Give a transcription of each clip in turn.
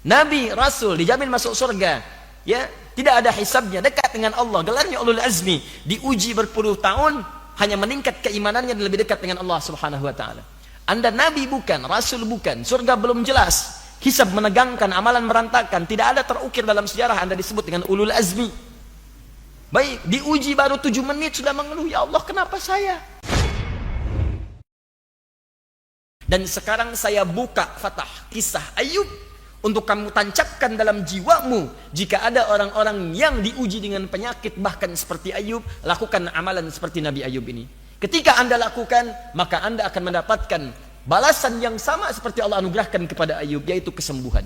Nabi, Rasul dijamin masuk surga, ya, tidak ada hisabnya, dekat dengan Allah, gelarnya ulul azmi, diuji berpuluh tahun, hanya meningkat keimanannya dan lebih dekat dengan Allah Subhanahu wa taala. Anda Nabi bukan, Rasul bukan, surga belum jelas, hisab menegangkan, amalan merantakan, tidak ada terukir dalam sejarah Anda disebut dengan ulul azmi. Baik, diuji baru 7 menit sudah mengeluh, ya Allah kenapa saya? Dan sekarang saya buka fatah kisah Ayub untuk kamu tancapkan dalam jiwamu. Jika ada orang-orang yang diuji dengan penyakit bahkan seperti Ayub, lakukan amalan seperti Nabi Ayub ini. Ketika Anda lakukan, maka Anda akan mendapatkan balasan yang sama seperti Allah anugerahkan kepada Ayub, yaitu kesembuhan.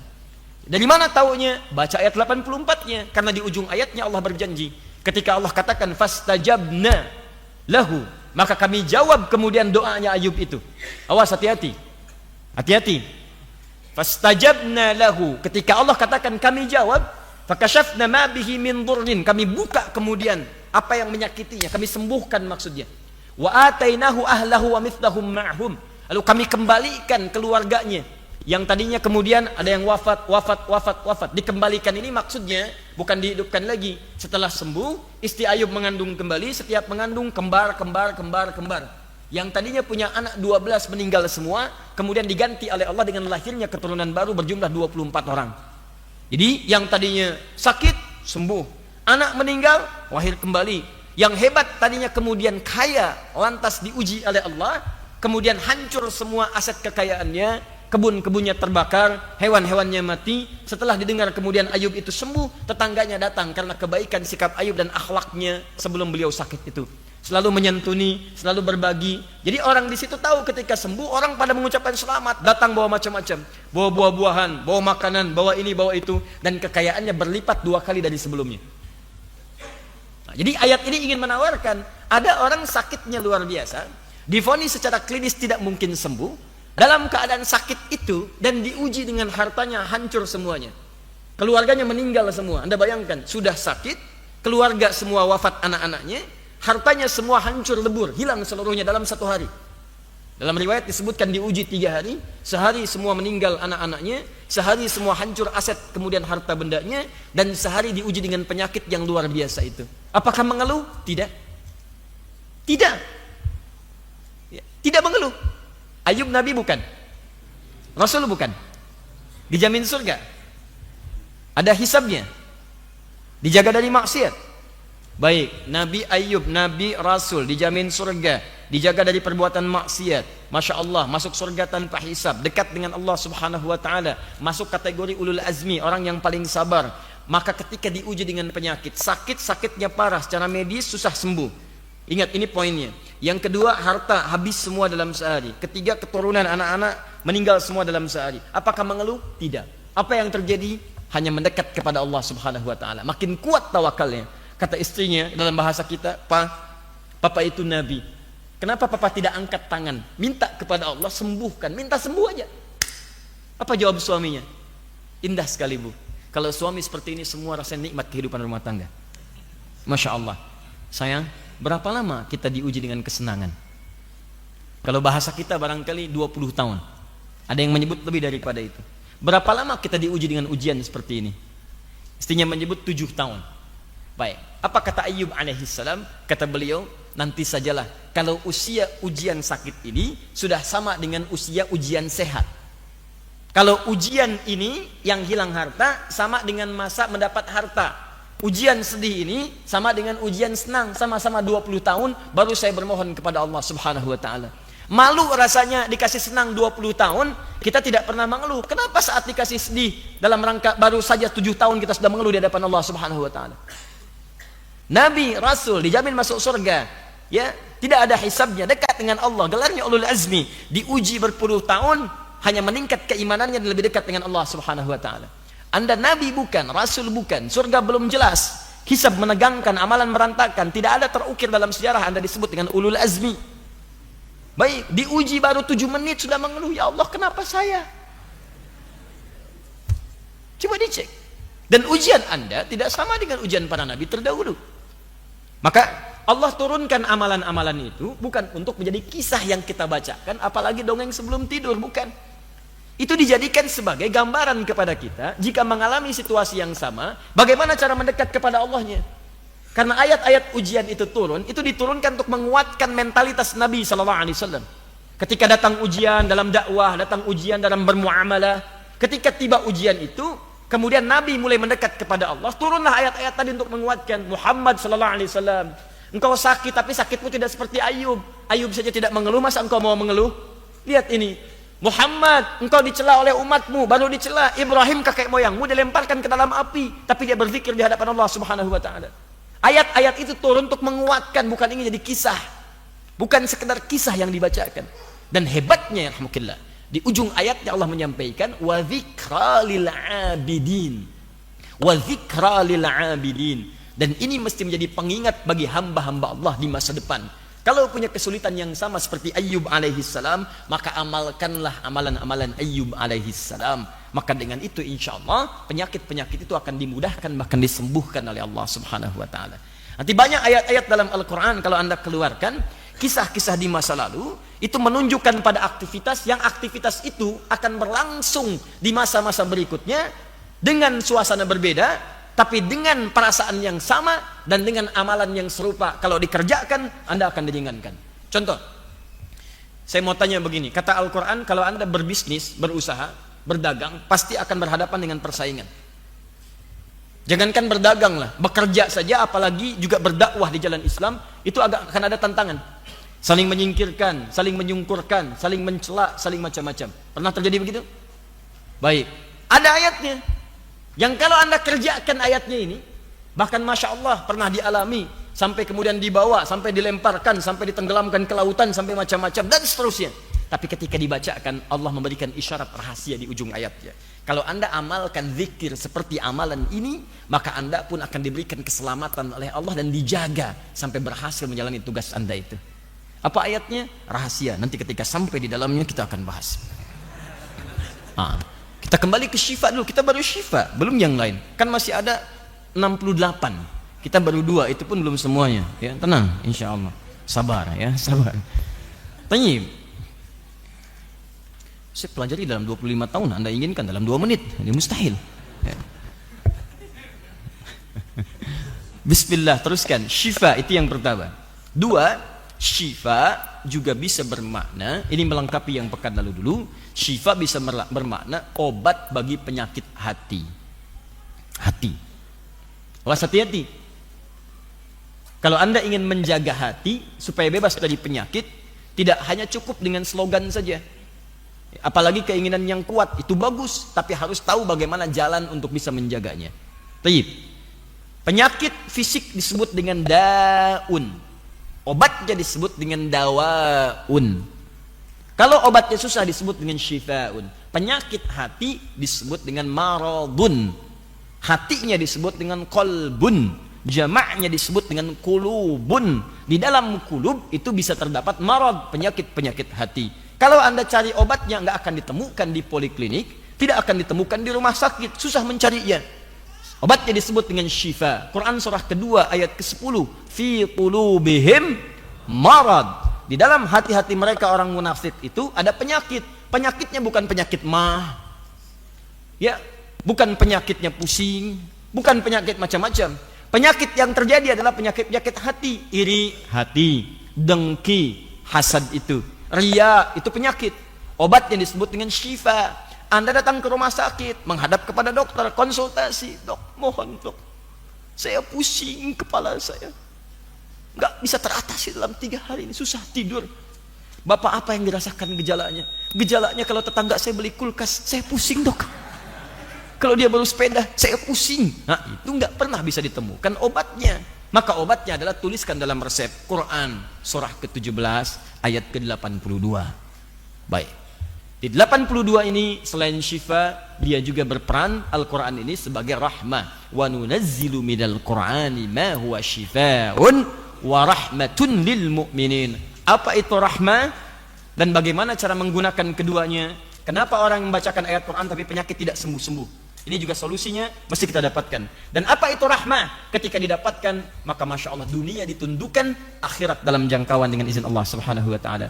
Dari mana taunya? Baca ayat 84-nya, karena di ujung ayatnya Allah berjanji. Ketika Allah katakan fastajabna lahu, maka kami jawab kemudian doanya Ayub itu. Awas, hati-hati. Hati-hati. Fastajabna lahu, ketika Allah katakan kami jawab, fakashafna ma bihi min dhurrin, kami buka kemudian apa yang menyakitinya, kami sembuhkan maksudnya. Wa atainahu ahlahu wa mithlahum ma'hum, lalu kami kembalikan keluarganya yang tadinya kemudian ada yang wafat, dikembalikan. Ini maksudnya bukan dihidupkan lagi. Setelah sembuh, istri Ayub mengandung kembali, setiap mengandung kembar. Yang tadinya punya anak 12 meninggal semua, kemudian diganti oleh Allah dengan lahirnya keturunan baru berjumlah 24 orang. Jadi yang tadinya sakit sembuh, anak meninggal lahir kembali. Yang hebat tadinya kemudian kaya, lantas diuji oleh Allah, kemudian hancur semua aset kekayaannya, kebun-kebunnya terbakar, hewan-hewannya mati. Setelah didengar kemudian Ayub itu sembuh, tetangganya datang karena kebaikan sikap Ayub dan akhlaknya sebelum beliau sakit itu. Selalu menyantuni, selalu berbagi. Jadi orang di situ tahu ketika sembuh, orang pada mengucapkan selamat, datang bawa macam-macam, bawa buah-buahan, bawa makanan, bawa ini, bawa itu, dan kekayaannya berlipat 2 kali dari sebelumnya. Nah, jadi ayat ini ingin menawarkan, ada orang sakitnya luar biasa, divonis secara klinis tidak mungkin sembuh, dalam keadaan sakit itu dan diuji dengan hartanya hancur semuanya. Keluarganya meninggal semua. Anda bayangkan, sudah sakit, keluarga semua wafat anak-anaknya, hartanya semua hancur lebur, hilang seluruhnya dalam 1 hari. Dalam riwayat disebutkan diuji 3 hari, sehari semua meninggal anak-anaknya, sehari semua hancur aset kemudian harta bendanya, dan sehari diuji dengan penyakit yang luar biasa itu. Apakah mengeluh? Tidak. Tidak. Ya, tidak mengeluh. Ayub Nabi bukan, Rasul bukan, dijamin surga, ada hisabnya, dijaga dari maksiat. Baik, Nabi Ayub, Nabi Rasul dijamin surga, dijaga dari perbuatan maksiat. Masya Allah, masuk surga tanpa hisab, dekat dengan Allah Subhanahu wa ta'ala, masuk kategori ulul azmi, orang yang paling sabar. Maka ketika diuji dengan penyakit, sakitnya parah, secara medis susah sembuh. Ingat, ini poinnya. Yang kedua, harta habis semua dalam sehari. Ketiga, keturunan anak-anak meninggal semua dalam sehari. Apakah mengeluh? Tidak. Apa yang terjadi? Hanya mendekat kepada Allah Subhanahu wa ta'ala, makin kuat tawakalnya. Kata istrinya dalam bahasa kita, Papa itu Nabi. Kenapa Papa tidak angkat tangan, minta kepada Allah sembuhkan, minta sembuh aja? Apa jawab suaminya? Indah sekali, Bu. Kalau suami seperti ini, semua rasa nikmat kehidupan rumah tangga. Masya Allah. Sayang, berapa lama kita diuji dengan kesenangan? Kalau bahasa kita barangkali 20 tahun. Ada yang menyebut lebih daripada itu. Berapa lama kita diuji dengan ujian seperti ini? Istrinya menyebut 7 tahun. Baik, apa kata Ayub alaihissalam? Kata beliau, nanti sajalah kalau usia ujian sakit ini sudah sama dengan usia ujian sehat. Kalau ujian ini yang hilang harta sama dengan masa mendapat harta. Ujian sedih ini sama dengan ujian senang, sama-sama 20 tahun baru saya bermohon kepada Allah Subhanahu wa ta'ala. Malu rasanya dikasih senang 20 tahun, kita tidak pernah mengeluh. Kenapa saat dikasih sedih dalam rangka baru saja 7 tahun kita sudah mengeluh di hadapan Allah Subhanahu wa ta'ala? Nabi, Rasul dijamin masuk surga, ya, tidak ada hisabnya, dekat dengan Allah, gelarnya ulul azmi, diuji berpuluh tahun, hanya meningkat keimanannya dan lebih dekat dengan Allah Subhanahu wa ta'ala. Anda Nabi bukan, Rasul bukan, surga belum jelas, hisab menegangkan, amalan merantakan, tidak ada terukir dalam sejarah Anda disebut dengan ulul azmi. Baik, diuji baru 7 menit sudah mengeluh, ya Allah kenapa saya? Coba dicek. Dan ujian Anda tidak sama dengan ujian para nabi terdahulu. Maka Allah turunkan amalan-amalan itu bukan untuk menjadi kisah yang kita bacakan, apalagi dongeng sebelum tidur, bukan. Itu dijadikan sebagai gambaran kepada kita, jika mengalami situasi yang sama, bagaimana cara mendekat kepada Allahnya. Karena ayat-ayat ujian itu turun, itu diturunkan untuk menguatkan mentalitas Nabi SAW. Ketika datang ujian dalam dakwah, datang ujian dalam bermuamalah, ketika tiba ujian itu, kemudian Nabi mulai mendekat kepada Allah, turunlah ayat-ayat tadi untuk menguatkan. Muhammad SAW, engkau sakit, tapi sakitmu tidak seperti Ayub. Ayub saja tidak mengeluh, masa engkau mau mengeluh? Lihat ini, Muhammad, engkau dicela oleh umatmu, baru dicela. Ibrahim kakek moyangmu dilemparkan ke dalam api, tapi dia berzikir di hadapan Allah Subhanahu wa taala. Ayat-ayat itu turun untuk menguatkan, bukan ingin jadi kisah. Bukan sekedar kisah yang dibacakan. Dan hebatnya, alhamdulillah, di ujung ayatnya Allah menyampaikan wa dzikra lil abidin. Wa dzikra lil abidin. Dan ini mesti menjadi pengingat bagi hamba-hamba Allah di masa depan. Kalau punya kesulitan yang sama seperti Ayyub alaihissalam, maka amalkanlah amalan-amalan Ayyub alaihissalam. Maka dengan itu insya Allah penyakit-penyakit itu akan dimudahkan, bahkan disembuhkan oleh Allah Subhanahu wa taala. Nanti banyak ayat-ayat dalam Al-Quran kalau Anda keluarkan, kisah-kisah di masa lalu itu menunjukkan pada aktivitas yang aktivitas itu akan berlangsung di masa-masa berikutnya dengan suasana berbeda, tapi dengan perasaan yang sama dan dengan amalan yang serupa. Kalau dikerjakan, Anda akan diringankan. Contoh, saya mau tanya begini, kata Al-Quran, kalau Anda berbisnis, berusaha, berdagang, pasti akan berhadapan dengan persaingan. Jangankan berdagang lah, bekerja saja, apalagi juga berdakwah di jalan Islam, itu akan ada tantangan. Saling menyingkirkan, saling menyungkurkan, saling mencela, saling macam-macam. Pernah terjadi begitu? Baik, ada ayatnya. Yang kalau Anda kerjakan ayatnya ini, bahkan Masya Allah pernah dialami, sampai kemudian dibawa, sampai dilemparkan, sampai ditenggelamkan ke lautan, sampai macam-macam, dan seterusnya. Tapi ketika dibacakan, Allah memberikan isyarat rahasia di ujung ayatnya. Kalau Anda amalkan zikir seperti amalan ini, maka Anda pun akan diberikan keselamatan oleh Allah dan dijaga sampai berhasil menjalani tugas Anda itu. Apa ayatnya? Rahasia. Nanti ketika sampai di dalamnya kita akan bahas. Kita kembali ke syifa dulu, kita baru syifa, belum yang lain. Kan masih ada 68. Kita baru 2, itu pun belum semuanya. Ya, tenang, insya Allah. Sabar ya, sabar. Tanya, saya pelajari dalam 25 tahun, Anda inginkan dalam 2 menit. Ini mustahil. Ya. Bismillah, teruskan. Syifa itu yang pertama. 2, syifa juga bisa bermakna, ini melengkapi yang pekan lalu dulu, syifa bisa bermakna obat bagi penyakit hati. Hati. Awas hati-hati. Kalau Anda ingin menjaga hati supaya bebas dari penyakit, tidak hanya cukup dengan slogan saja. Apalagi keinginan yang kuat, itu bagus, tapi harus tahu bagaimana jalan untuk bisa menjaganya. Taib. Penyakit fisik disebut dengan daun. Obatnya disebut dengan dawaun. Kalau obatnya susah disebut dengan syifaun. Penyakit hati disebut dengan maradun. Hatinya disebut dengan qalbun. Jamaknya disebut dengan kulubun. Di dalam kulub itu bisa terdapat marad, penyakit-penyakit hati. Kalau Anda cari obatnya nggak akan ditemukan di poliklinik, tidak akan ditemukan di rumah sakit, susah mencarinya. Obatnya disebut dengan syifa. Quran surah kedua ayat ke-10. Fi qulubihim marad. Di dalam hati-hati mereka orang munafik itu ada penyakit. Penyakitnya bukan penyakit mah. Ya, bukan penyakitnya pusing, bukan penyakit macam-macam. Penyakit yang terjadi adalah penyakit-penyakit hati. Iri hati, dengki, hasad itu. Ria itu penyakit. Obatnya disebut dengan syifa. Anda datang ke rumah sakit, menghadap kepada dokter, konsultasi. Dok, mohon dok, saya pusing kepala saya, nggak bisa teratasi dalam 3 hari ini, susah tidur. Bapak apa yang dirasakan gejalanya? Gejalanya kalau tetangga saya beli kulkas, saya pusing dok. Kalau dia baru sepeda, saya pusing. Nah itu nggak pernah bisa ditemukan obatnya. Maka obatnya adalah tuliskan dalam resep Quran surah ke-17 ayat ke-82. Baik. Di 82 ini selain syifa, dia juga berperan Al-Quran ini sebagai rahmah. Wa nunazzilu minal Qur'ani ma huwa syifaun wa rahmatun lil mu'minin. Apa itu rahmah dan bagaimana cara menggunakan keduanya? Kenapa orang membacakan ayat Quran tapi penyakit tidak sembuh-sembuh? Ini juga solusinya mesti kita dapatkan. Dan apa itu rahmah? Ketika didapatkan, maka Masya Allah dunia ditundukkan, akhirat dalam jangkauan dengan izin Allah Subhanahu wa ta'ala.